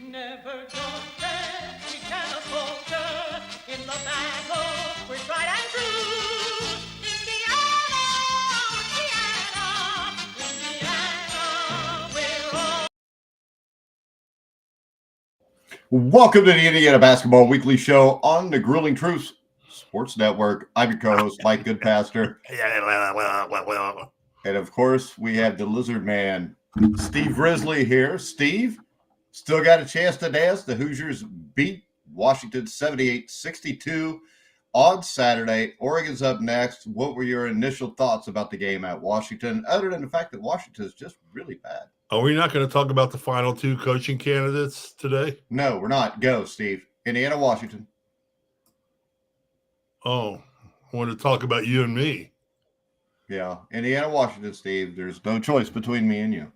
Never confess we cannot falter in the battle. We're tried and true. Indiana, Indiana, we're all. Welcome to the Indiana Basketball Weekly Show on the Grueling Truths Sports Network. I'm your co-host, Mike Goodpaster. And of course, we have the Lizard Man, Steve Risley here. Steve, still got a chance to dance. The Hoosiers beat Washington 78-62 on Saturday. Oregon's up next. What were your initial thoughts about the game at Washington, other than the fact that Washington is just really bad? Are we not going to talk about the final two coaching candidates today? No, we're not. Go, Steve. Indiana, Washington. Oh, I want to talk about you and me. Yeah, Indiana, Washington, Steve. There's no choice between me and you.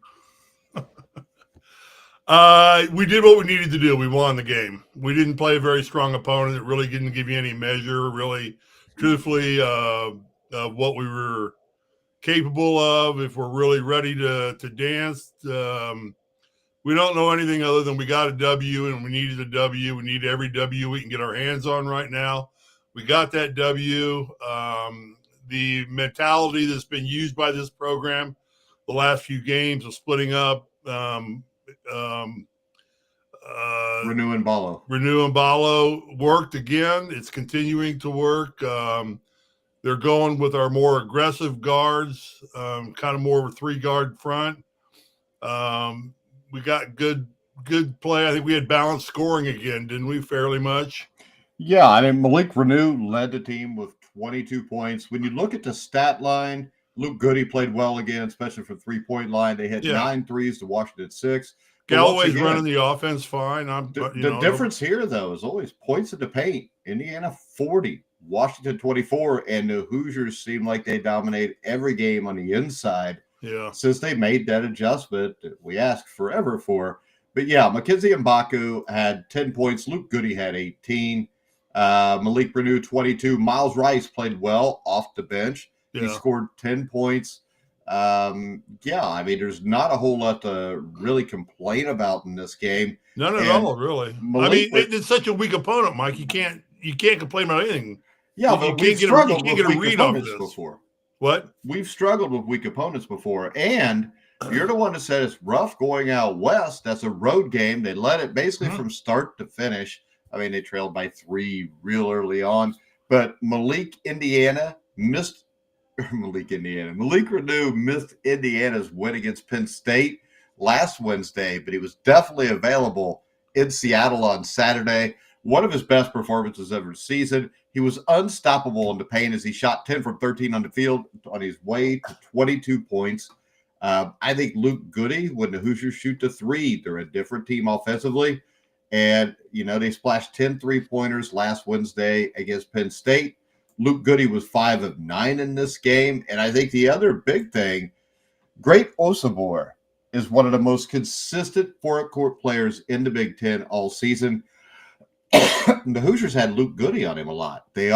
We did what we needed to do. We won the game. We didn't play a very strong opponent. It really didn't give you any measure, really, truthfully, of what we were capable of. If we're really ready to dance, we don't know anything other than we got a W and we needed a W. We need every W we can get our hands on right now. We got that W. The mentality that's been used by this program the last few games of splitting up, Renew and Ballo worked again. It's continuing to work. They're going with our more aggressive guards, kind of more of a three-guard front. We got good play. I think we had balanced scoring again, didn't we? Fairly much. Yeah, I mean, Malik Renew led the team with 22 points. When you look at the stat line, Luke Goody played well again, especially from three-point line. They had 9 threes to Washington 6. Galloway's running the offense fine. The difference here, though, is always points in the paint. Indiana 40, Washington 24, and the Hoosiers seem like they dominate every game on the inside. Yeah. Since they made that adjustment that we asked forever for. But yeah, Mackenzie Mbaku had 10 points. Luke Goody had 18. Malik Renew 22. Miles Rice played well off the bench. Yeah. He scored 10 points. I mean, there's not a whole lot to really complain about in this game. None at all, really. It's such a weak opponent, Mike. You can't complain about anything. Yeah, but we've struggled with weak opponents before. What? We've struggled with weak opponents before. And you're the one that said it's rough going out west. That's a road game. They led it basically from start to finish. I mean, they trailed by 3 real early on. But Malik Renew missed Indiana's win against Penn State last Wednesday, but he was definitely available in Seattle on Saturday. One of his best performances ever this season. He was unstoppable in the paint as he shot 10 from 13 on the field on his way to 22 points. I think Luke Goody, when the Hoosiers shoot the 3, they're a different team offensively. And, they splashed 10 3-pointers last Wednesday against Penn State. Luke Goody was 5 of 9 in this game. And I think the other big thing, Great Osabor is one of the most consistent forecourt players in the Big Ten all season. The Hoosiers had Luke Goody on him a lot. They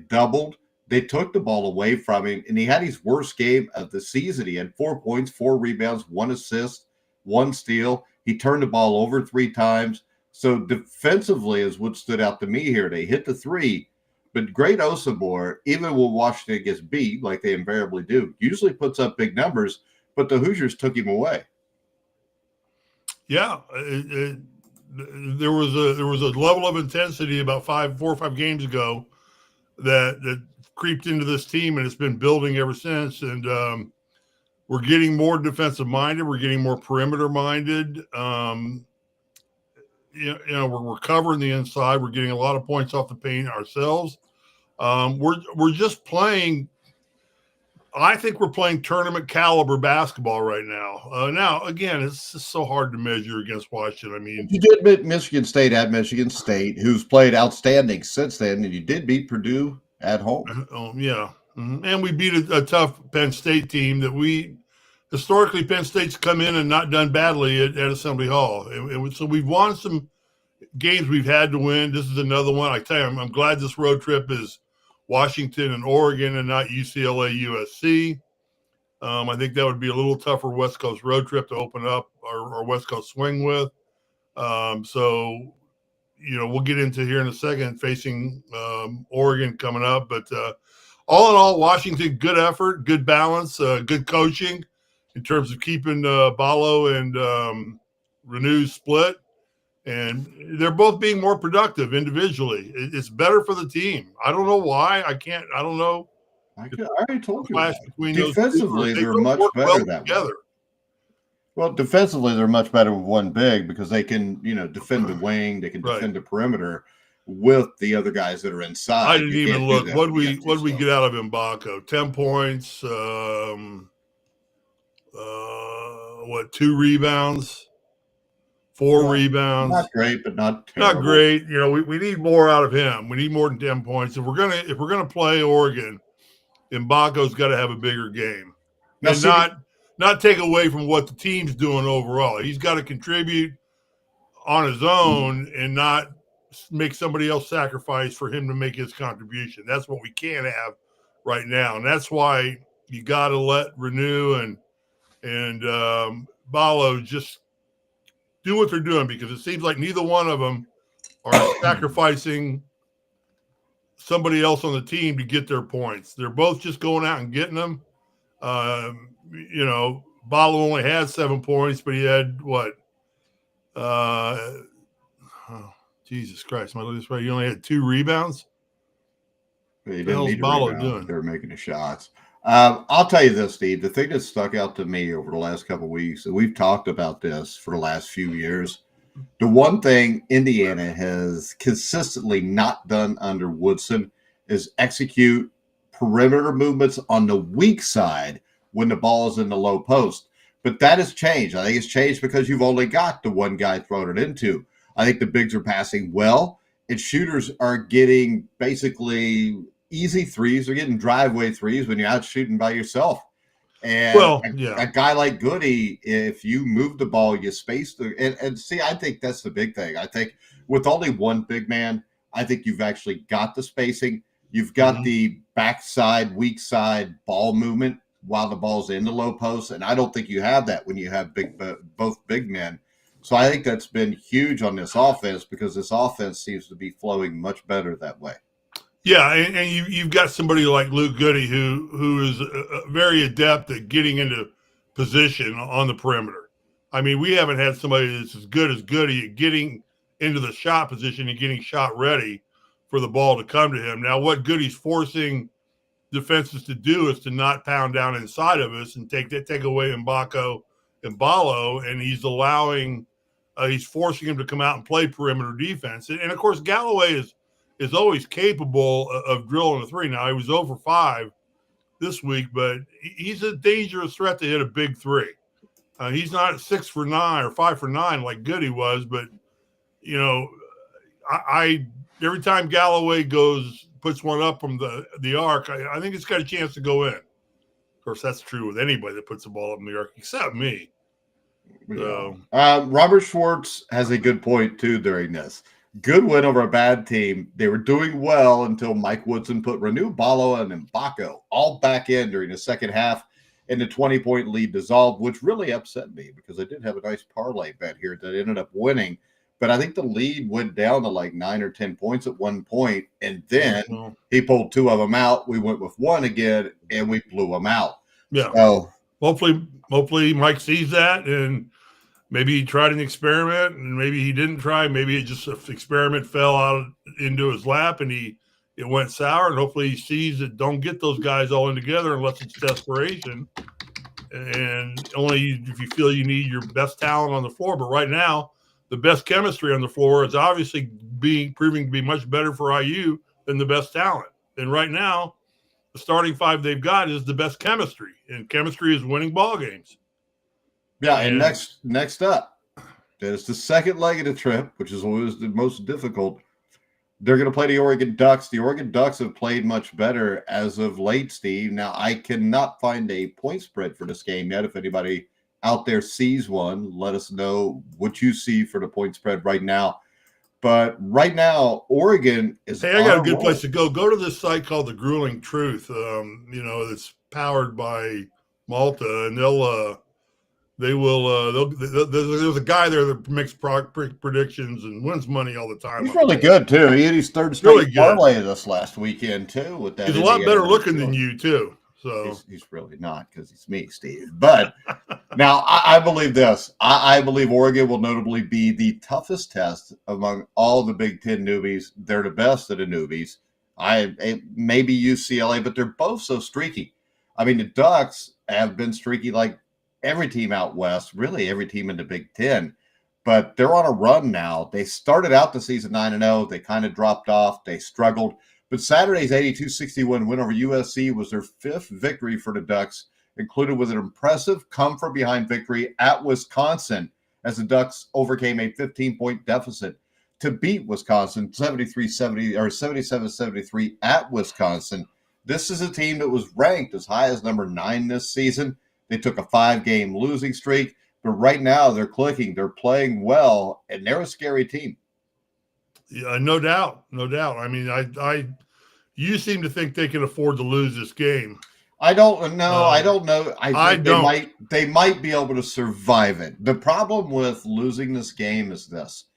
doubled. They took the ball away from him, and he had his worst game of the season. He had 4 points, 4 rebounds, 1 assist, 1 steal. He turned the ball over 3 times. So defensively is what stood out to me here. They hit the 3, but Great Osabor, even when Washington gets beat, like they invariably do, usually puts up big numbers, but the Hoosiers took him away. Yeah, there was a level of intensity about 4 or 5 games ago that creeped into this team, and it's been building ever since. And we're getting more defensive minded. We're getting more perimeter minded. We're covering the inside. We're getting a lot of points off the paint ourselves. We're just playing. I think we're playing tournament caliber basketball right now. Now, again, it's just so hard to measure against Washington. I mean, you did beat Michigan State at Michigan State, who's played outstanding since then, and you did beat Purdue at home. Yeah. Mm-hmm. And we beat a tough Penn State team that historically, Penn State's come in and not done badly at Assembly Hall. So we've won some games we've had to win. This is another one. I tell you, I'm glad this road trip is Washington and Oregon and not UCLA, USC. I think that would be a little tougher West Coast road trip to open up our West Coast swing with. So, we'll get into here in a second facing Oregon coming up. But all in all, Washington, good effort, good balance, good coaching in terms of keeping Ballo and Renew split. And they're both being more productive individually. It's better for the team. I don't know why. I don't know. I already told you. Between Defensively, those two, they're don't much work better well that together. way. Well, defensively, they're much better with one big because they can, defend the wing, they can defend the perimeter with the other guys that are inside. I didn't even look. What we get out of Mbako? 10 points. 2 rebounds, 4 rebounds. Not great, but not terrible. Not great. We need more out of him. We need more than 10 points. If we're gonna play Oregon, Mbako's got to have a bigger game, and not take away from what the team's doing overall. He's got to contribute on his own and not make somebody else sacrifice for him to make his contribution. That's what we can't have right now, and that's why you got to let Renew and Ballo just do what they're doing, because it seems like neither one of them are sacrificing somebody else on the team to get their points. They're both just going out and getting them. Ballo only had 7 points, but he had what? Jesus Christ! Am I looking this right? He only had 2 rebounds. He didn't need a rebound. They were making the shots. I'll tell you this, Steve. The thing that stuck out to me over the last couple of weeks, and we've talked about this for the last few years, the one thing Indiana has consistently not done under Woodson is execute perimeter movements on the weak side when the ball is in the low post. But that has changed. I think it's changed because you've only got the one guy throwing it into. I think the bigs are passing well, and shooters are getting basically easy threes. They're getting driveway threes when you're out shooting by yourself. And a guy like Goody, if you move the ball, you space the and see, I think that's the big thing. I think with only one big man, I think you've actually got the spacing. You've got the backside, weak side ball movement while the ball's in the low post. And I don't think you have that when you have both big men. So I think that's been huge on this offense, because this offense seems to be flowing much better that way. Yeah, and you've got somebody like Luke Goody who is very adept at getting into position on the perimeter. I mean, we haven't had somebody that's as good as Goody at getting into the shot position and getting shot ready for the ball to come to him. Now, what Goody's forcing defenses to do is to not pound down inside of us and take away Mbako and Ballo, and he's allowing he's forcing him to come out and play perimeter defense. And of course, Galloway is always capable of drilling a 3. Now, he was 0 for 5 this week, but he's a dangerous threat to hit a big 3. He's not 6 for 9 or 5 for 9 like Goody was, but I every time Galloway puts one up from the arc, I think it's got a chance to go in. Of course, that's true with anybody that puts the ball up in the arc, except me. So. Robert Schwartz has a good point too during this. Good win over a bad team. They were doing well until Mike Woodson put Renew, Ballo, and Mbako all back in during the second half, and the 20-point lead dissolved, which really upset me because I did have a nice parlay bet here that ended up winning. But I think the lead went down to like 9 or 10 points at one point, and then he pulled 2 of them out. We went with 1 again, and we blew them out. Yeah. So hopefully Mike sees that, and maybe he tried an experiment, and maybe he didn't try. Maybe it just experiment fell out into his lap, and it went sour. And hopefully he sees that don't get those guys all in together unless it's desperation, and only if you feel you need your best talent on the floor. But right now, the best chemistry on the floor is obviously proving to be much better for IU than the best talent. And right now, the starting 5 they've got is the best chemistry, and chemistry is winning ball games. Yeah, and next up, there's the second leg of the trip, which is always the most difficult. They're going to play the Oregon Ducks. The Oregon Ducks have played much better as of late, Steve. Now, I cannot find a point spread for this game yet. If anybody out there sees one, let us know what you see for the point spread right now. But right now, Oregon is. Hey, I got a good place to go. Go to this site called The Grueling Truth. That's powered by Malta, and They will. There's a guy there that makes predictions and wins money all the time. He's really good too. He had his third straight Really good. parlay this last weekend too. With that, He's a lot better looking than you too. So he's really not, because he's me, Steve. But now I believe this. I believe Oregon will notably be the toughest test among all the Big Ten newbies. They're the best of the newbies. Maybe UCLA, but they're both so streaky. I mean, the Ducks have been streaky like every team out west, really every team in the Big Ten. But they're on a run now. They started out the season 9-0. They kind of dropped off. They struggled. But Saturday's 82-61 win over USC was their fifth victory for the Ducks, included with an impressive come-from-behind victory at Wisconsin, as the Ducks overcame a 15-point deficit to beat Wisconsin 77-73 at Wisconsin. This is a team that was ranked as high as number 9 this season. They took a 5-game losing streak, but right now they're clicking. They're playing well, and they're a scary team. Yeah, no doubt. I mean, you seem to think they can afford to lose this game. I don't know. I don't know. I think they might be able to survive it. The problem with losing this game is this.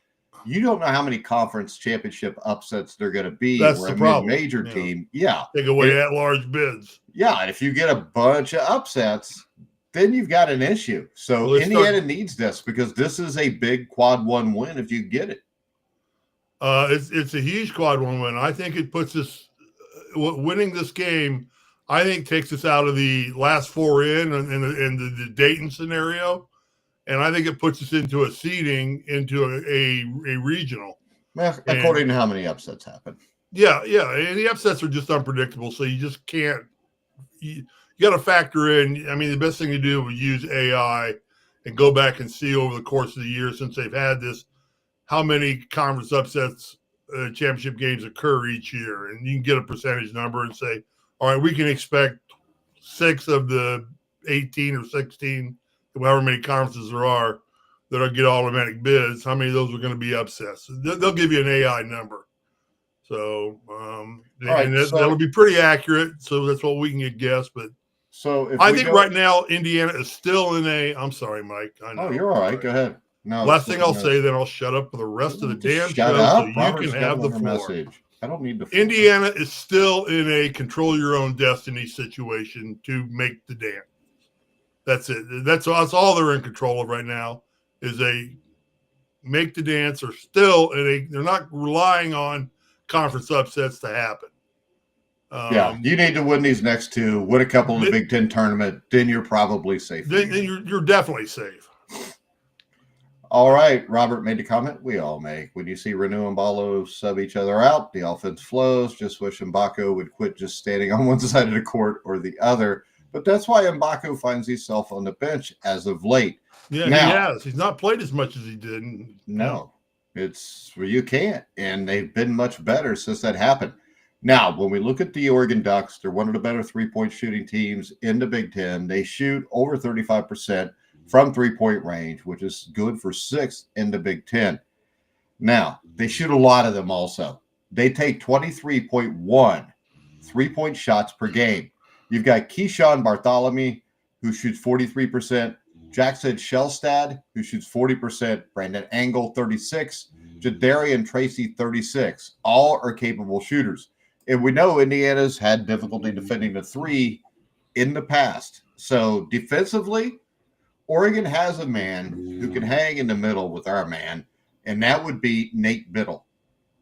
You don't know how many conference championship upsets they're going to be. That's or the a problem. Mid-major team. Yeah. Take away at-large bids. Yeah, and if you get a bunch of upsets, then you've got an issue. So Indiana needs this, because this is a big quad 1 win if you get it. It's a huge quad 1 win. I think it puts us winning this game. I think takes us out of the last 4 in the Dayton scenario, and I think it puts us into a seeding into a regional. Well, according to how many upsets happen. Yeah, and the upsets are just unpredictable, so you just can't. You got to factor in. I mean, the best thing to do is use AI and go back and see over the course of the year since they've had this, how many conference upsets, championship games occur each year. And you can get a percentage number and say, all right, we can expect 6 of the 18 or 16, however many conferences there are, that'll get automatic bids. How many of those are going to be upsets? They'll give you an AI number. So, that'll be pretty accurate. So that's what we can guess. But I think right now Indiana is still in a. I'm sorry, Mike. I know. Oh, you're all right. Go ahead. No. Last thing I'll say, then I'll shut up for the rest of the damn show, so you can have the floor. Message. I don't need the floor. Indiana is still in a control your own destiny situation to make the dance. That's it. That's all they're in control of right now. Is a make the dance. Or still in a. They're not relying on conference upsets to happen. You need to win these next 2, win a couple in the Big Ten tournament, then you're probably safe. Then you're definitely safe. All right, Robert made the comment we all make. When you see Renew and Ballo sub each other out, the offense flows. Just wish Mbako would quit just standing on one side of the court or the other. But that's why Mbako finds himself on the bench as of late. Yeah, now, he has. He's not played as much as he did. No, it's where you can't. And they've been much better since that happened. Now, when we look at the Oregon Ducks, they're one of the better 3-point shooting teams in the Big Ten. They shoot over 35% from 3-point range, which is good for 6th in the Big Ten. Now, they shoot a lot of them also. They take 23.1 3-point shots per game. You've got Keyshawn Bartholomew, who shoots 43%, Jackson Shellstad, who shoots 40%, Brandon Angle, 36%, Jadarian Tracy, 36%. All are capable shooters. And we know Indiana's had difficulty defending the 3 in the past. So defensively, Oregon has a man who can hang in the middle with our man, and that would be Nate Biddle.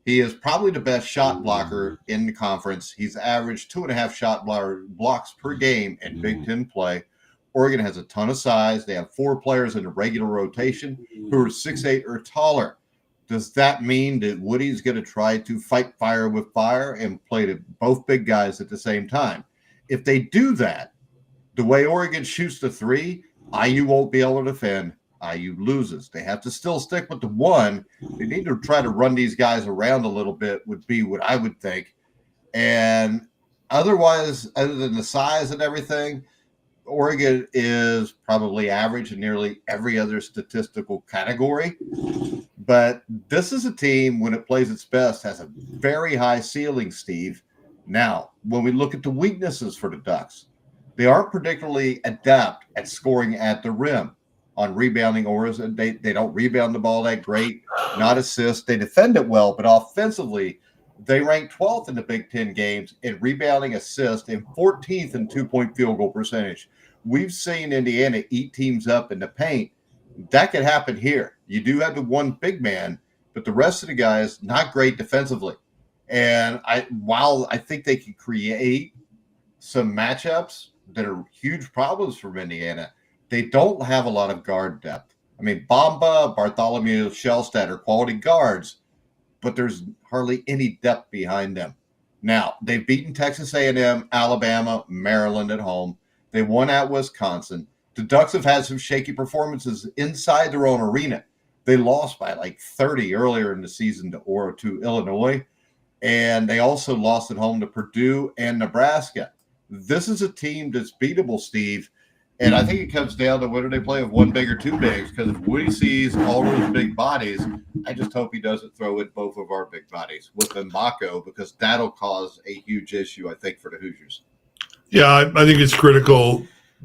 He is probably the best shot blocker in the conference. He's averaged 2.5 shot blocks per game in Big Ten play. Oregon has a ton of size. They have 4 players in the regular rotation who are 6'8" or taller. Does that mean that Woody's going to try to fight fire with fire and play to both big guys at the same time? If they do that, the way Oregon shoots the 3, IU won't be able to defend. IU loses. They have to still stick with the 1. They need to try to run these guys around a little bit would be what I would think. And otherwise, other than the size and everything, Oregon is probably average in nearly every other statistical category. But this is a team, when it plays its best, has a very high ceiling, Steve. Now, when we look at the weaknesses for the Ducks, they aren't particularly adept at scoring at the rim. on rebounding ores. They don't rebound the ball that great, not assist. They defend it well, but offensively, they rank 12th in the Big Ten games in rebounding, assist, and 14th in 2-point field goal percentage. We've seen Indiana eat teams up in the paint. That could happen here. You do have the one big man, but the rest of the guys not great defensively. And while I think they can create some matchups that are huge problems for Indiana, they don't have a lot of guard depth. I mean, Bamba, Bartholomew, Shellstad are quality guards, but there's hardly any depth behind them. Now, they've beaten Texas A&M, Alabama, Maryland at home. They won at Wisconsin. The Ducks have had some shaky performances inside their own arena. They lost by like 30 earlier in the season to Illinois, and they also lost at home to Purdue and Nebraska. This is a team that's beatable, Steve, and I think it comes down to whether they play with one big or two bigs, because if Woody sees all those big bodies, I just hope he doesn't throw in both of our big bodies with Mbako, because that'll cause a huge issue, I think, for the Hoosiers. Yeah, I think it's critical.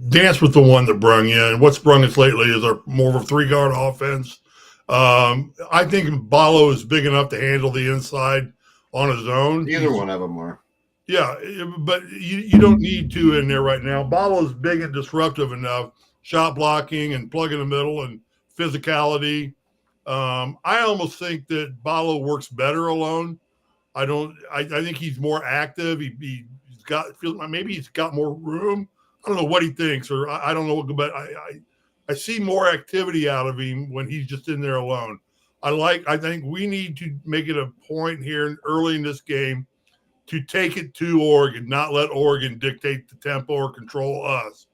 Dance with the one that brung you, and what's brung us lately is more of a three-guard offense. I think Ballo is big enough to handle the inside on his own. Either one of them are. Yeah, but you don't need two in there right now. Ballo is big and disruptive enough, shot blocking and plug in the middle and physicality. I almost think that Ballo works better alone. I think he's more active. Maybe he's got more room. I don't know what he thinks, or I don't know, but I see more activity out of him when he's just in there alone. I think we need to make it a point here early in this game to take it to Oregon, not let Oregon dictate the tempo or control us.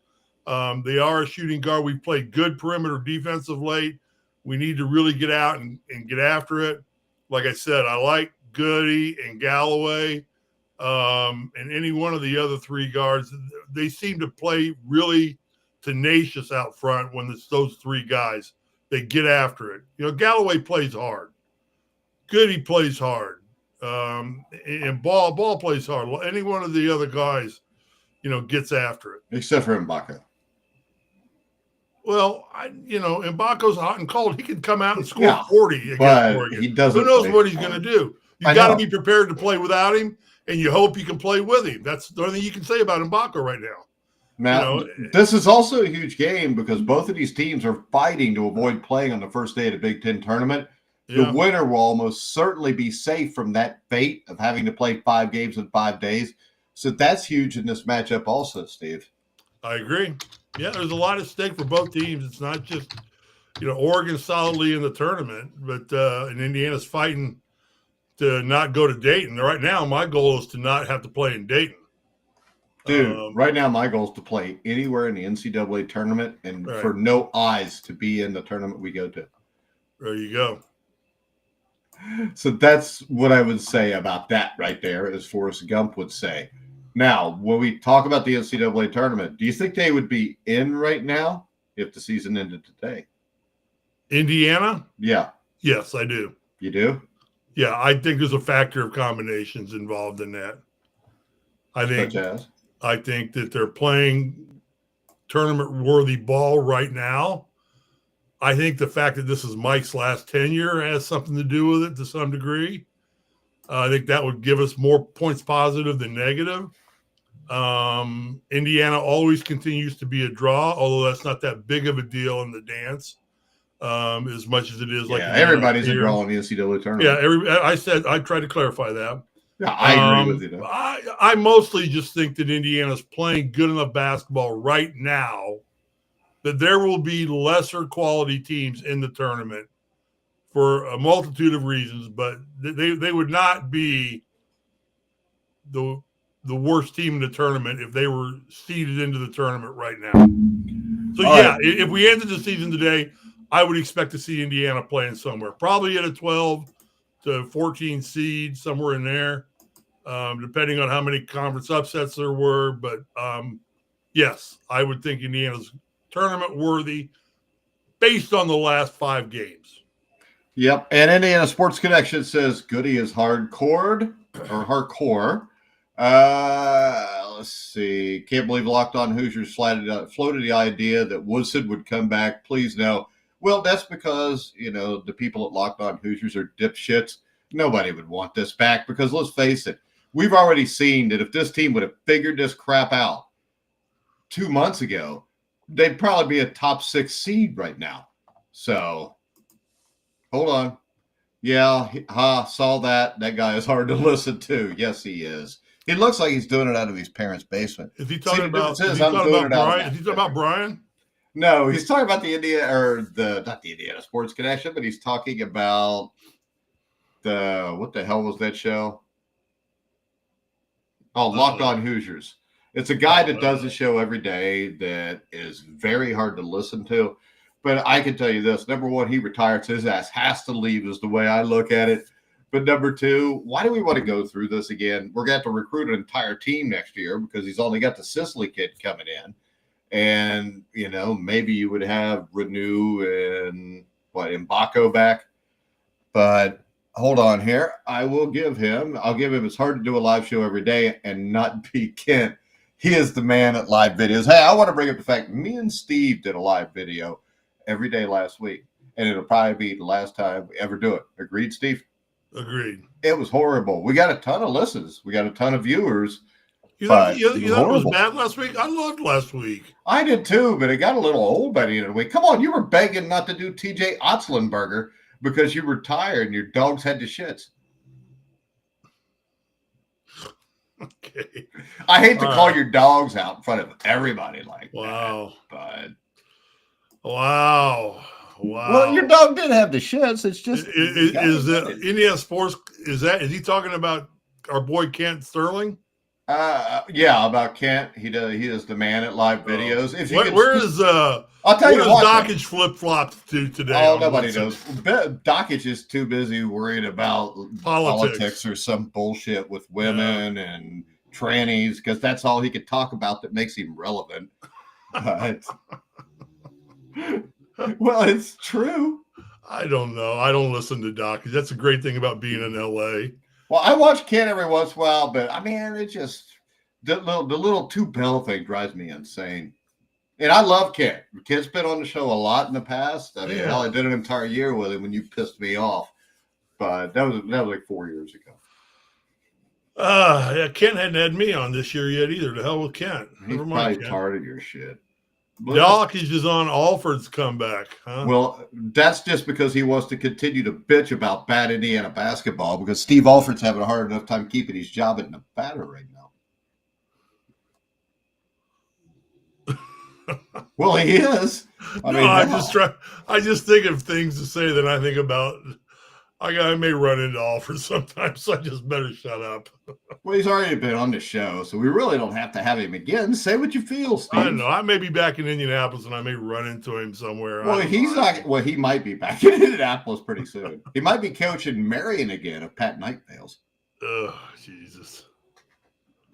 They are a shooting guard. We've played good perimeter defense of late. We need to really get out and get after it. Like I said, I like Goody and Galloway and any one of the other three guards. They seem to play really tenacious out front when it's those three guys. They get after it. Galloway plays hard. Goody plays hard. And Ball plays hard. Any one of the other guys, gets after it. Except for Mbako. Well, Mbako's hot and cold. He can come out and score 40 against Oregon. He doesn't. Who knows what he's going to do? You got to be prepared to play without him, and you hope you can play with him. That's the only thing you can say about Mbako right now. Now, this is also a huge game because both of these teams are fighting to avoid playing on the first day of the Big Ten tournament. The winner will almost certainly be safe from that fate of having to play 5 games in 5 days. So that's huge in this matchup also, Steve. I agree. Yeah, there's a lot at stake for both teams. It's not just, Oregon's solidly in the tournament, but and Indiana's fighting to not go to Dayton. Right now, my goal is to not have to play in Dayton. Dude, right now my goal is to play anywhere in the NCAA tournament and for no eyes to be in the tournament we go to. There you go. So that's what I would say about that right there, as Forrest Gump would say. Now, when we talk about the NCAA tournament, do you think they would be in right now if the season ended today? Indiana? Yeah. Yes, I do. You do? Yeah, I think there's a factor of combinations involved in that. I think that they're playing tournament-worthy ball right now. I think the fact that this is Mike's last tenure has something to do with it to some degree. I think that would give us more points positive than negative. Indiana always continues to be a draw, although that's not that big of a deal in the dance as much as it is. Everybody's a draw in the NCAA tournament. Yeah, I tried to clarify that. Yeah, I agree with you. Though. I mostly just think that Indiana's playing good enough basketball right now that there will be lesser quality teams in the tournament for a multitude of reasons, but they would not be the worst team in the tournament if they were seeded into the tournament right now. So, if we ended the season today, I would expect to see Indiana playing somewhere, probably at a 12 to 14 seed, somewhere in there, depending on how many conference upsets there were. But, yes, I would think Indiana's tournament worthy based on the last 5 games. Yep. And Indiana Sports Connection says Goody is hardcore. Let's see. Can't believe Locked On Hoosiers floated the idea that Woodson would come back. Please no. Well, that's because, the people at Locked On Hoosiers are dipshits. Nobody would want this back because let's face it, we've already seen that if this team would have figured this crap out 2 months ago, they'd probably be a top 6 seed right now. So, hold on. Yeah, saw that. That guy is hard to listen to. Yes, he is. He looks like he's doing it out of his parents' basement. Is he talking about Brian? Is he talking about Brian? No, he's talking about not the Indiana Sports Connection, but he's talking about what the hell was that show? Oh, Locked On Hoosiers. It's a guy that does the show every day that is very hard to listen to. But I can tell you this. Number one, he retired, so his ass has to leave is the way I look at it. But number two, why do we want to go through this again? We're going to have to recruit an entire team next year because he's only got the Sisley kid coming in. And, maybe you would have Renew and Mbako back. But hold on here. I'll give him, it's hard to do a live show every day and not be Kent. He is the man at live videos. Hey, I want to bring up the fact me and Steve did a live video every day last week, and it'll probably be the last time we ever do it. Agreed, Steve? Agreed. It was horrible. We got a ton of listens. We got a ton of viewers. You thought it was bad last week? I loved last week. I did too, but it got a little old by the end of the week. Come on, you were begging not to do TJ Otzlenberger because you were tired and your dogs had the shits. Okay. I hate to call your dogs out in front of everybody like that. But wow. Well, your dog did have the shits. It's just is the Indiana Sports is he talking about our boy Kent Sterling? Yeah, about Kent. He is the man at live videos. I'll tell you what, Dockage flip flops to today? Oh, nobody knows. Dockage is too busy worried about politics or some bullshit with women and trannies because that's all he could talk about that makes him relevant. But, well, it's true. I don't know. I don't listen to Dockage. That's a great thing about being in LA. Well, I watch Kent every once in a while, but I mean, it just the little two bell thing drives me insane. And I love Kent. Kent's been on the show a lot in the past. I mean, hell, I did an entire year with him when you pissed me off. But that was like 4 years ago. Kent hadn't had me on this year yet either. The hell with Kent. He's probably tired of your shit. Dockage is on Alford's comeback, huh? Well, that's just because he wants to continue to bitch about bad Indiana basketball because Steve Alford's having a hard enough time keeping his job at Nevada right now. Well, he is. I just think of things to say that I think about. I may run into Alford sometimes, so I just better shut up. Well, he's already been on the show, so we really don't have to have him again. Say what you feel, Steve. I don't know. I may be back in Indianapolis, and I may run into him somewhere. Well, he's not. Well, he might be back in Indianapolis pretty soon. He might be coaching Marion again if Pat Knight fails. Oh, Jesus.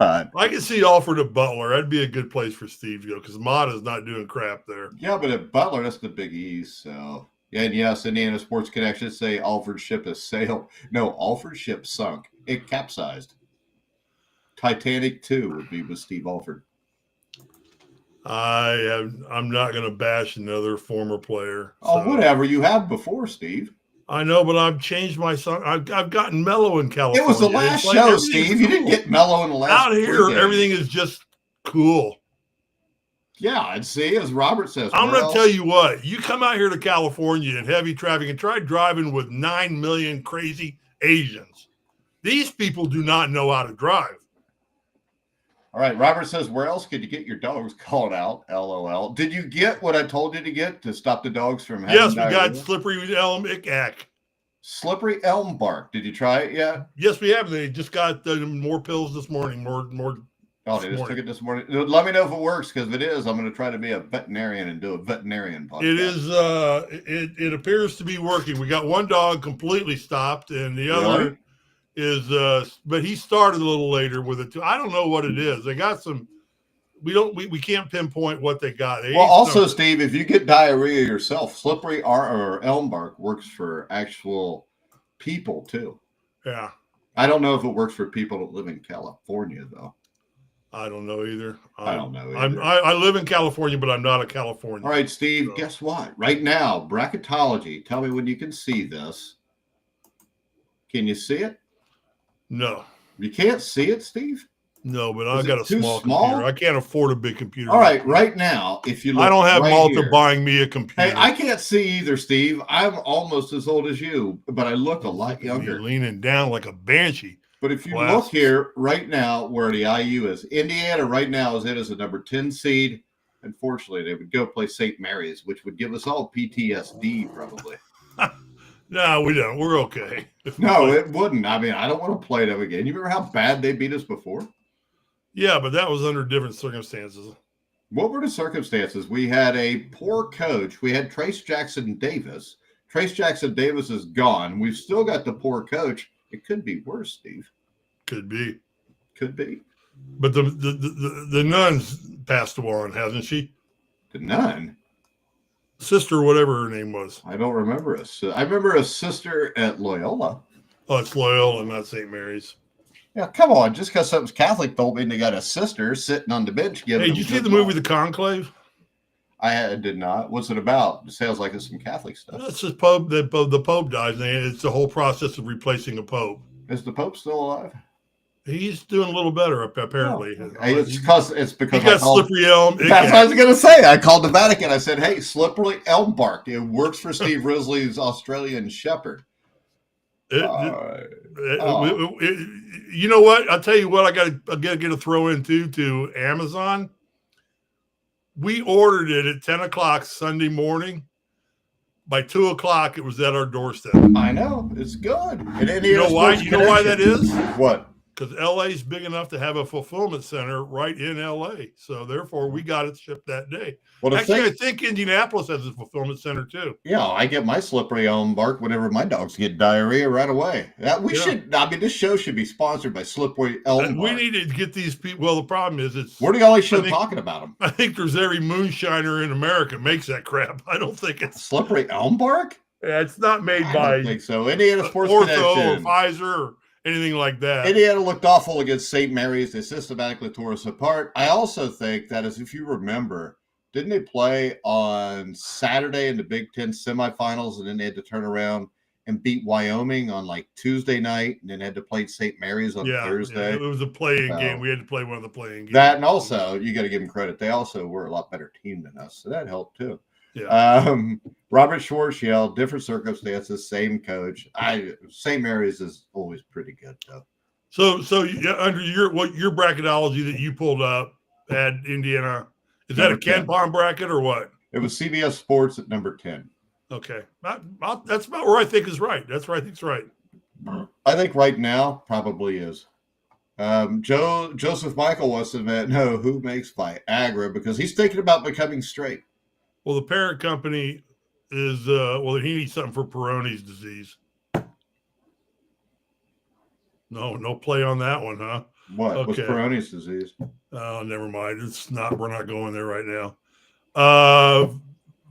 I can see Alford at Butler. That'd be a good place for Steve to go because Mata's not doing crap there. Yeah, but at Butler, that's the Big East. So, yeah, and yes, Indiana Sports Connection say Alford's ship has sailed. No, Alford's ship sunk. It capsized. Titanic 2 would be with Steve Alford. I'm not going to bash another former player. Oh, whatever. You have before, Steve. I know, but I've changed my song. I've gotten mellow in California. It was the last show, Steve. You didn't get mellow in the last. Out here, everything is just cool. Yeah, I'd see, as Robert says. I'm going to tell you what. You come out here to California in heavy traffic and try driving with 9 million crazy Asians. These people do not know how to drive. All right, Robert says, where else could you get your dogs called out? LOL. Did you get what I told you to get to stop the dogs from having Yes, we got slippery elm ick. Slippery elm bark. Did you try it yet? Yes, we have. They just got more pills this morning. More. Oh, they just took it this morning. Let me know if it works, because if it is, I'm going to try to be a veterinarian and do a veterinarian podcast. It is. It appears to be working. We got one dog completely stopped, and the other is. But he started a little later with it too. I don't know what it is. They got some. We can't pinpoint what they got. Well, also, Steve, if you get diarrhea yourself, slippery or elm bark works for actual people too. Yeah. I don't know if it works for people that live in California though. I don't know either. I don't know either. I live in California, but I'm not a Californian. All right, Steve, guess what? Right now, bracketology. Tell me when you can see this. Can you see it? No. You can't see it, Steve? No, but I got a small small computer. I can't afford a big computer. All right, right now, if you look, I don't have right Malta here, buying me a computer. Hey, I can't see either, Steve. I'm almost as old as you, but I look a lot younger. Leaning down like a banshee. But if you look here right now where the IU is, Indiana right now is in as a number 10 seed. Unfortunately, they would go play St. Mary's, which would give us all PTSD probably. No, we don't. We're okay. No, it wouldn't. I mean, I don't want to play them again. You remember how bad they beat us before? Yeah, but that was under different circumstances. What were the circumstances? We had a poor coach. We had Trace Jackson Davis. Trace Jackson Davis is gone. We've still got the poor coach. It could be worse, Steve. Could be. Could be. But the nun's passed on, hasn't she? The nun? Sister, whatever her name was. I don't remember I remember a sister at Loyola. Oh, it's Loyola, not St. Mary's. Yeah, come on. Just because something's Catholic don't mean they got a sister sitting on the bench giving. Hey, did you see the movie The Conclave? I did not. What's it about? It sounds like it's some Catholic stuff. It's just Pope. The Pope dies, and it's the whole process of replacing a Pope. Is the Pope still alive? He's doing a little better, apparently. Oh, hey, it's because he got slippery elm. That's what I was going to say. I called the Vatican. I said, "Hey, slippery elm bark. It works for Steve Risley's Australian Shepherd." You know what? I'll tell you what. I got to get a throw into to Amazon. We ordered it at 10 o'clock Sunday morning. By 2 o'clock, it was at our doorstep. I know. It's good. You know why? You know why that is? What? Because LA is big enough to have a fulfillment center right in LA. So therefore, we got it shipped that day. Well, actually, I think Indianapolis has a fulfillment center too. Yeah, I get my slippery elm bark whenever my dogs get diarrhea right away. Should. I mean, this show should be sponsored by Slippery Elm Bark. We need to get these people. Well, the problem is, we're the only show talking about them. I think there's every moonshiner in America makes that crap. I don't think it's Slippery Elm Bark. Yeah, it's not made by. I don't think so. Indiana Sports Ortho Connection or Pfizer or anything like that. Indiana looked awful against St. Mary's. They systematically tore us apart. I also think that, as if you remember, didn't they play on Saturday in the Big Ten semifinals, and then they had to turn around and beat Wyoming on like Tuesday night, and then had to play St. Mary's on Thursday? Yeah, it was a playing game. We had to play one of the playing games. That, and also, you got to give them credit. They also were a lot better team than us, so that helped too. Yeah. Robert Schwarzschild, different circumstances, same coach. St. Mary's is always pretty good though. So under your bracketology that you pulled up had Indiana. Is that a Ken Palm bracket or what? It was CBS Sports at number 10. Okay, that's about where I think is right. That's where I think is right. I think right now probably is. Joseph Michael wants to know who makes Viagra because he's thinking about becoming straight. Well, the parent company is he needs something for Peyronie's disease. No play on that one, huh? What? Okay. What's Peyronie's disease? Oh, never mind. We're not going there right now.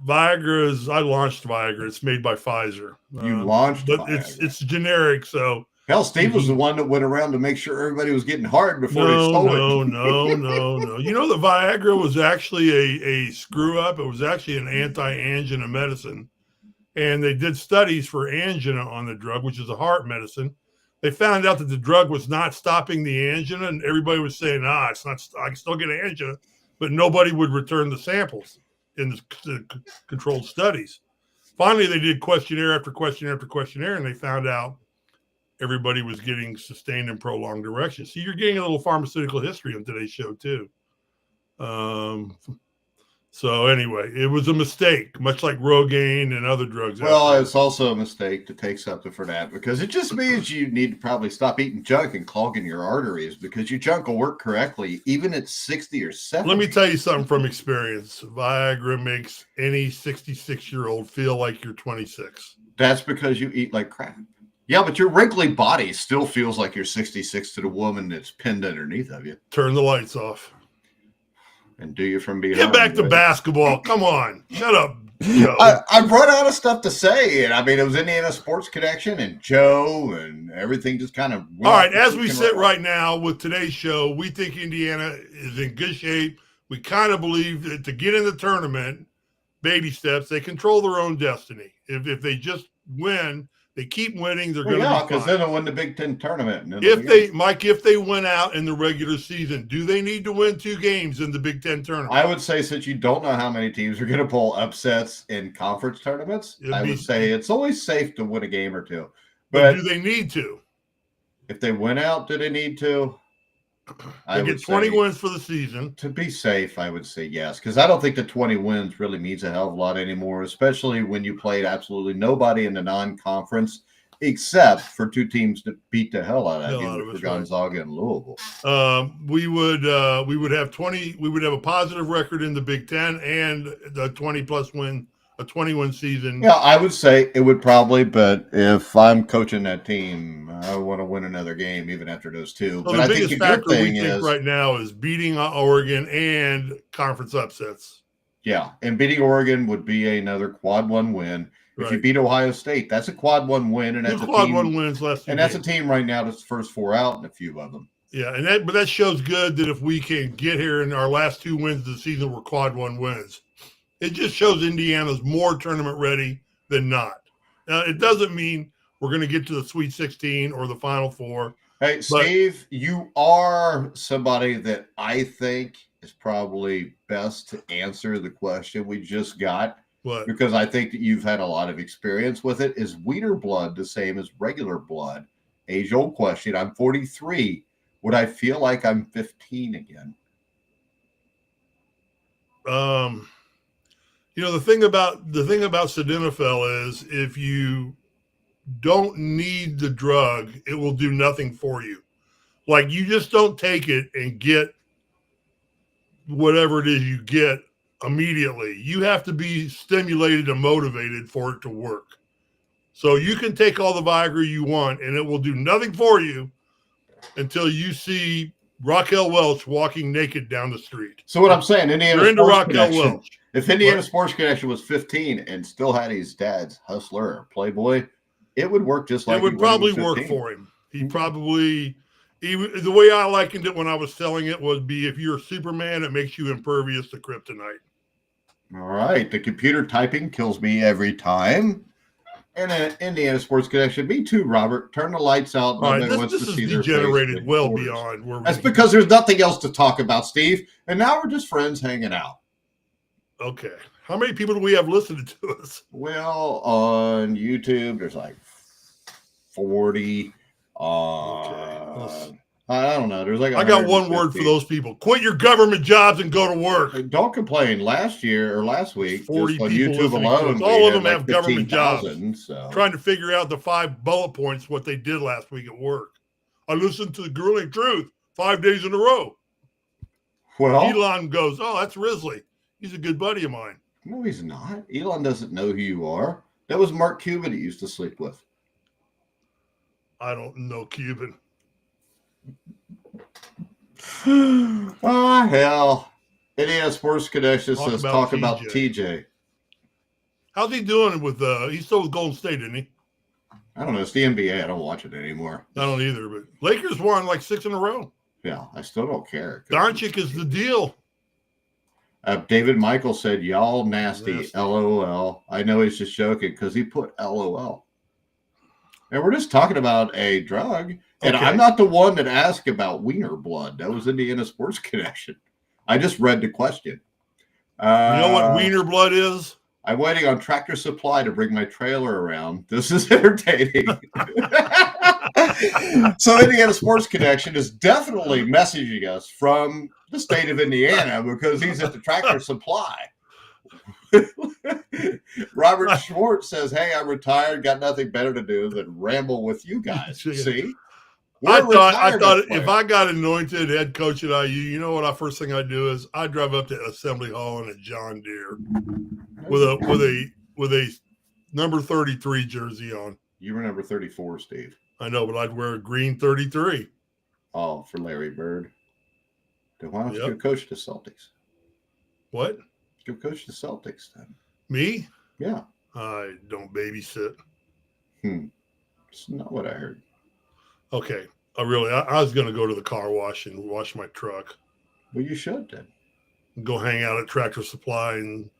Viagra I launched Viagra. It's made by Pfizer. You launched but Viagra. It's generic, so. Hell, Steve was the one that went around to make sure everybody was getting hard before he stole it. No. You know, the Viagra was actually a screw up. It was actually an anti-angina medicine. And they did studies for angina on the drug, which is a heart medicine. They found out that the drug was not stopping the angina, and everybody was saying, it's not, I can still get angina, but nobody would return the samples in the controlled studies. Finally, they did questionnaire after questionnaire after questionnaire, and they found out everybody was getting sustained and prolonged erection. See, you're getting a little pharmaceutical history on today's show, too. So anyway, it was a mistake, much like Rogaine and other drugs. Well, it's also a mistake to take something for that because it just means you need to probably stop eating junk and clogging your arteries because your junk will work correctly, even at 60 or 70. Let me tell you something from experience. Viagra makes any 66-year-old feel like you're 26. That's because you eat like crap. Yeah, but your wrinkly body still feels like you're 66 to the woman that's pinned underneath of you. Turn the lights off. And do you from behind. Get back to basketball. Come on. Shut up, Joe. I've run out of stuff to say. And I mean, it was Indiana Sports Connection and Joe and everything just kind of. All right. As we sit right now with today's show, we think Indiana is in good shape. We kind of believe that to get in the tournament, baby steps, they control their own destiny. If they just win, they keep winning, they're going to be fine. Because then they'll win the Big Ten tournament. And if they win out in the regular season, do they need to win 2 games in the Big Ten tournament? I would say, since you don't know how many teams are going to pull upsets in conference tournaments, I would say it's always safe to win a game or 2. But do they need to? If they win out, do they need to? They get 20 wins for the season. To be safe, I would say yes, because I don't think the 20 wins really means a hell of a lot anymore, especially when you played absolutely nobody in the non-conference except for 2 teams that beat the hell out of you, for Gonzaga and Louisville. We would have 20. We would have a positive record in the Big Ten and the 20+ win. A 20-win season. Yeah, I would say it would probably, but if I'm coaching that team, I want to win another game even after those 2. So but the I biggest think the factor good thing we is think right now is beating Oregon and conference upsets. Yeah, and beating Oregon would be another quad 1 win. If you beat Ohio State, that's a quad 1 win, and that's quad 1 wins less. And that's a team right now that's the first 4 out, and a few of them. Yeah, but that shows good that if we can get here and our last 2 wins of the season were quad 1 wins. It just shows Indiana's more tournament ready than not. Now, it doesn't mean we're going to get to the Sweet 16 or the Final 4. Hey, Steve, you are somebody that I think is probably best to answer the question we just got. What? Because I think that you've had a lot of experience with it. Is wiener blood the same as regular blood? Age-old question. I'm 43. Would I feel like I'm 15 again? The thing about sildenafil is if you don't need the drug, it will do nothing for you. Like, you just don't take it and get whatever it is you get immediately. You have to be stimulated and motivated for it to work. So you can take all the Viagra you want and it will do nothing for you until you see Raquel Welch walking naked down the street. So what I'm saying, Indiana You're into Sports Raquel Connection. Welch. If Indiana Sports Connection was 15 and still had his dad's hustler or playboy, it would work just like it would probably work for him. He probably, the way I likened it when I was selling it would be, if you're Superman, it makes you impervious to kryptonite. All right. The computer typing kills me every time. And an Indiana Sports Connection. Me too, Robert. Turn the lights out. All right, this is degenerated well beyond where That's because there's nothing else to talk about, Steve. And now we're just friends hanging out. Okay. How many people do we have listening to us? Well, on YouTube, there's like 40. I don't know. There's like I got one word for those people. Quit your government jobs and go to work. Don't complain. Last week, 40 just on people YouTube alone, all of them like have government jobs. So. Trying to figure out the 5 bullet points, what they did last week at work. I listened to the Grueling Truth 5 days in a row. Well, Elon goes, oh, that's Risley. He's a good buddy of mine. No, he's not. Elon doesn't know who you are. That was Mark Cuban he used to sleep with. I don't know Cuban. Oh, hell. Indiana Sports Connection says talk about TJ. How's he doing with he's still with Golden State, isn't he? I don't know. It's the NBA. I don't watch it anymore. I don't either, but Lakers won like 6 in a row. Yeah, I still don't care. Doncic is the deal. David Michael said, y'all nasty, LOL. I know he's just joking because he put LOL. And we're just talking about a drug. And I'm not the one that asked about wiener blood. That was Indiana Sports Connection. I just read the question. You know what wiener blood is? I'm waiting on Tractor Supply to bring my trailer around. This is entertaining. So Indiana Sports Connection is definitely messaging us from the state of Indiana because he's at the Tractor Supply. Robert Schwartz says, hey, I'm retired, got nothing better to do than ramble with you guys. See? I thought if I got anointed head coach at IU, you know what? First thing I'd do is I'd drive up to Assembly Hall in a John Deere with a number 33 jersey on. You were number 34, Steve. I know, but I'd wear a green 33. Oh, for Larry Bird. Then why don't you go coach the Celtics? What? Go coach the Celtics then. Me? Yeah. I don't babysit. It's not what I heard. Okay. I was going to go to the car wash and wash my truck. Well, you should then. Go hang out at Tractor Supply and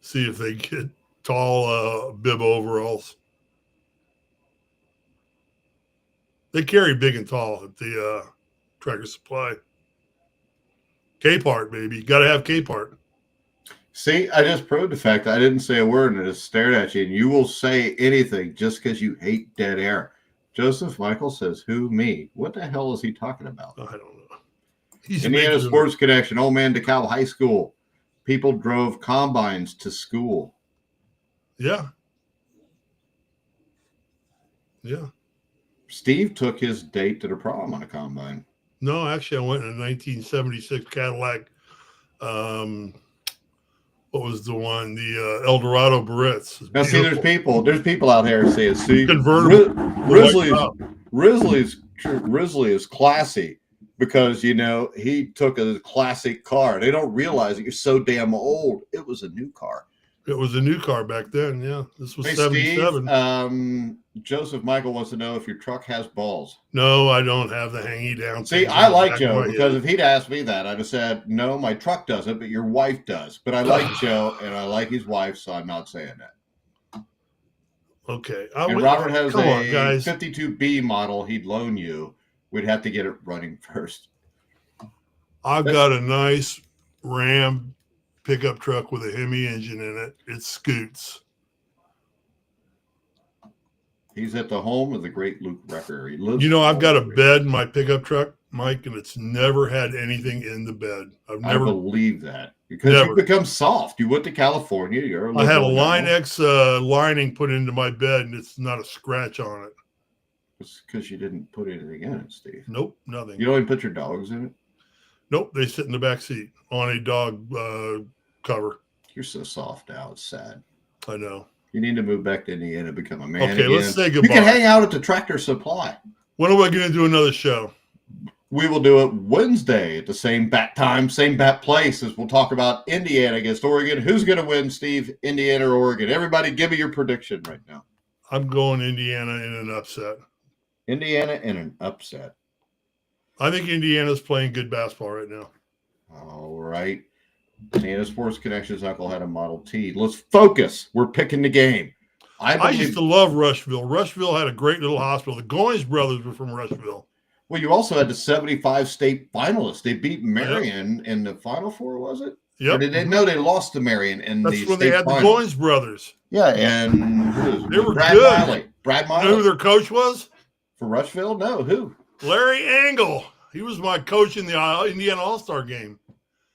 see if they get tall bib overalls. They carry big and tall at the Tractor Supply. K-part, baby. Got to have K-part. See, I just proved the fact that I didn't say a word and I just stared at you, and you will say anything just because you hate dead air. Joseph Michael says, who, me? What the hell is he talking about? I don't know. He's Indiana Sports Connection, Old Man DeKalb High School. People drove combines to school. Yeah. Yeah. Steve took his date to the prom on a combine. No, actually, I went in a 1976 Cadillac. What was the one? The Eldorado Barrettes. Now, see, there's people out there saying, see, convertible. Risley is classy because, he took a classic car. They don't realize that you're so damn old. It was a new car. It was a new car back then, yeah. This was Hey, 77. Steve, Joseph Michael wants to know if your truck has balls. No, I don't have the hangy down. See, I like Joe because if he'd asked me that, I'd have said, no, my truck doesn't, but your wife does. But I like Joe and I like his wife, so I'm not saying that. Okay. And Robert has a 52B model he'd loan you. We'd have to get it running first. I've got a nice Ram pickup truck with a Hemi engine in it. It scoots. He's at the home of the great Luke Recker. He lives. I've got a bed in my pickup truck, Mike, and it's never had anything in the bed. I believe that because you become soft. You went to California. I had a Line X lining put into my bed, and it's not a scratch on it. It's because you didn't put anything in it, Steve. Nope, nothing. You don't even put your dogs in it? Nope, they sit in the back seat on a dog cover. You're so soft now. It's sad. I know. You need to move back to Indiana and become a man Okay, again. let's say goodbye. You can hang out at the Tractor Supply. When are we going to do another show? We will do it Wednesday at the same bat time, same bat place, as we'll talk about Indiana against Oregon. Who's going to win, Steve? Indiana or Oregon? Everybody give me your prediction right now. I'm going Indiana in an upset. Indiana in an upset. I think Indiana's playing good basketball right now. All right. Indiana Sports Connections uncle had a Model T. Let's focus. We're picking the game. I used to love Rushville. Rushville had a great little hospital. The Goins brothers were from Rushville. Well, you also had the 75 state finalists. They beat Marion in the Final Four, was it? Yep. Or did they know they lost to Marion in the That's when they had the Goins brothers. Yeah, and they were Brad good. Miley. Brad Miley. You know who their coach was? For Rushville? No, who? Larry Angle. He was my coach in the Indiana All-Star game.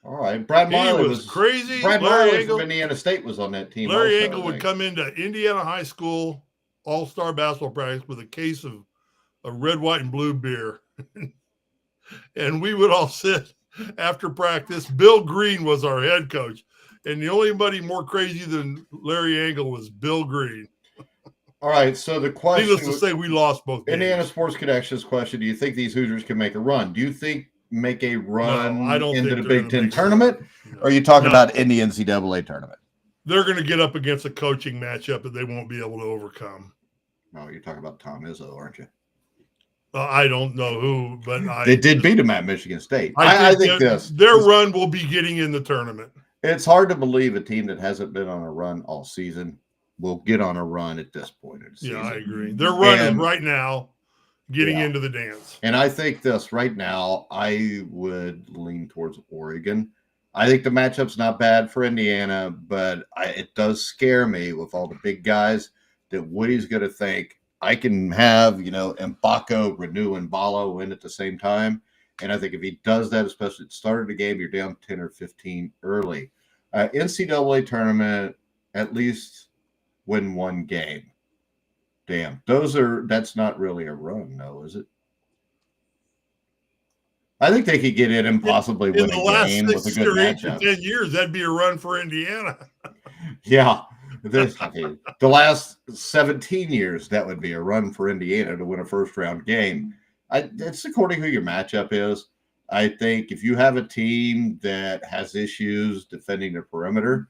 All right. Brad Miley was crazy. Brad Miley from Indiana State was on that team. Larry Angle would come into Indiana high school all-star basketball practice with a case of red, white, and blue beer. And we would all sit after practice. Bill Green was our head coach. And the only buddy more crazy than Larry Angle was Bill Green. All right, so the question... Needless to say, we lost both games. Indiana Sports Connections question, do you think these Hoosiers can make a run? Do you think make a run into the Big Ten tournament? Or are you talking about in the NCAA tournament? They're going to get up against a coaching matchup that they won't be able to overcome. No, you're talking about Tom Izzo, aren't you? I don't know who, but they did beat him at Michigan State. I think their run will be getting in the tournament. It's hard to believe a team that hasn't been on a run all season will get on a run at this point of the season. Yeah, I agree. They're running right now, getting into the dance. And I think right now, I would lean towards Oregon. I think the matchup's not bad for Indiana, but it does scare me with all the big guys that Woody's going to think, I can have, Mbako, Renew, and Balo win at the same time. And I think if he does that, especially at the start of the game, you're down 10 or 15 early. NCAA tournament, at least win one game. Damn, that's not really a run, though, is it? I think they could get in and possibly win a game with a good matchup. 10 years, that'd be a run for Indiana. Yeah. The last 17 years, that would be a run for Indiana to win a first-round game. It's according to who your matchup is. I think if you have a team that has issues defending the perimeter,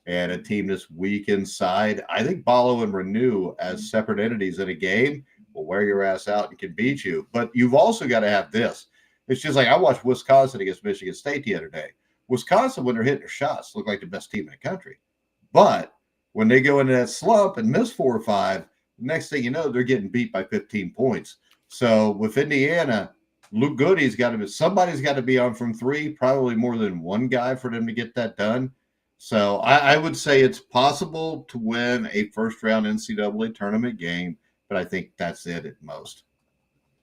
and a team that's weak inside. I think Balo and Renew as separate entities in a game will wear your ass out and can beat you. But you've also got to have this. It's just like I watched Wisconsin against Michigan State the other day. Wisconsin, when they're hitting their shots, look like the best team in the country. But when they go into that slump and miss 4 or 5, the next thing you know, they're getting beat by 15 points. So with Indiana, Luke Goody's got to be, somebody's got to be on from 3, probably more than one guy for them to get that done. So I would say it's possible to win a first-round NCAA tournament game, but I think that's it at most.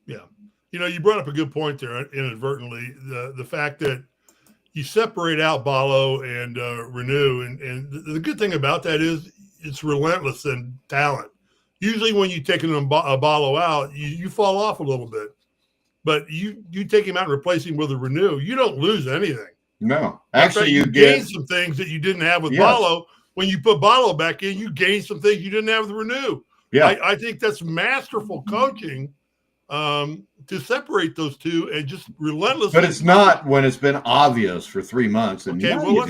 Yeah. You brought up a good point there inadvertently. The fact that you separate out Balo and Renew, and the good thing about that is it's relentless in talent. Usually when you take a Balo out, you fall off a little bit. But you take him out and replace him with a Renew, you don't lose anything. No. Actually, you gain some things that you didn't have with Balo. When you put Balo back in, you gain some things you didn't have with Renew. Yeah. I think that's masterful coaching to separate those two and just relentlessly. But it's not when it's been obvious for 3 months. And okay, well,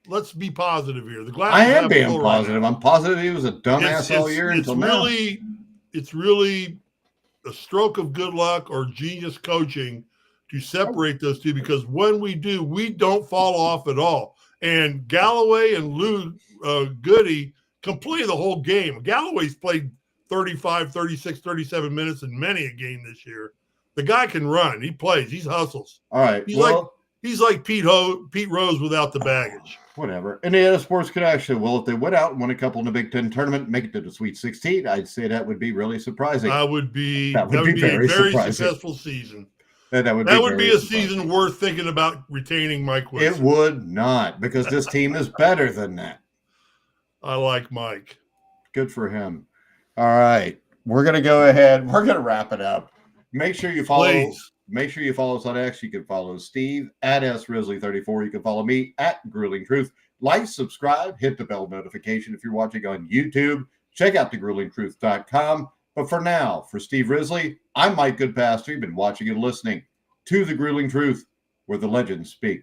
let's be positive here. The glass I am being positive. I'm positive he was a dumbass all year until now. It's really a stroke of good luck or genius coaching to separate those two, because when we do, we don't fall off at all. And Galloway and Lou Goody can play the whole game. Galloway's played 35, 36, 37 minutes in many a game this year. The guy can run. He plays. He hustles. All right. He's like Pete Rose without the baggage. Whatever. Indiana Sports Connection. Well, if they went out and won a couple in the Big Ten tournament, make it to the Sweet 16, I'd say that would be really surprising. That would be a very successful season. That would be a season worth thinking about retaining Mike Wilson. It would not, because this team is better than that. I like Mike. Good for him. All right. We're going to go ahead. We're going to wrap it up. Make sure you follow. Please. Make sure you follow us on X. You can follow Steve at SRisley34. You can follow me at Grueling Truth. Like, subscribe, hit the bell notification if you're watching on YouTube. Check out thegruelingtruth.com. But for now, for Steve Risley, I'm Mike Goodpaster. You've been watching and listening to The Grueling Truth, where the legends speak.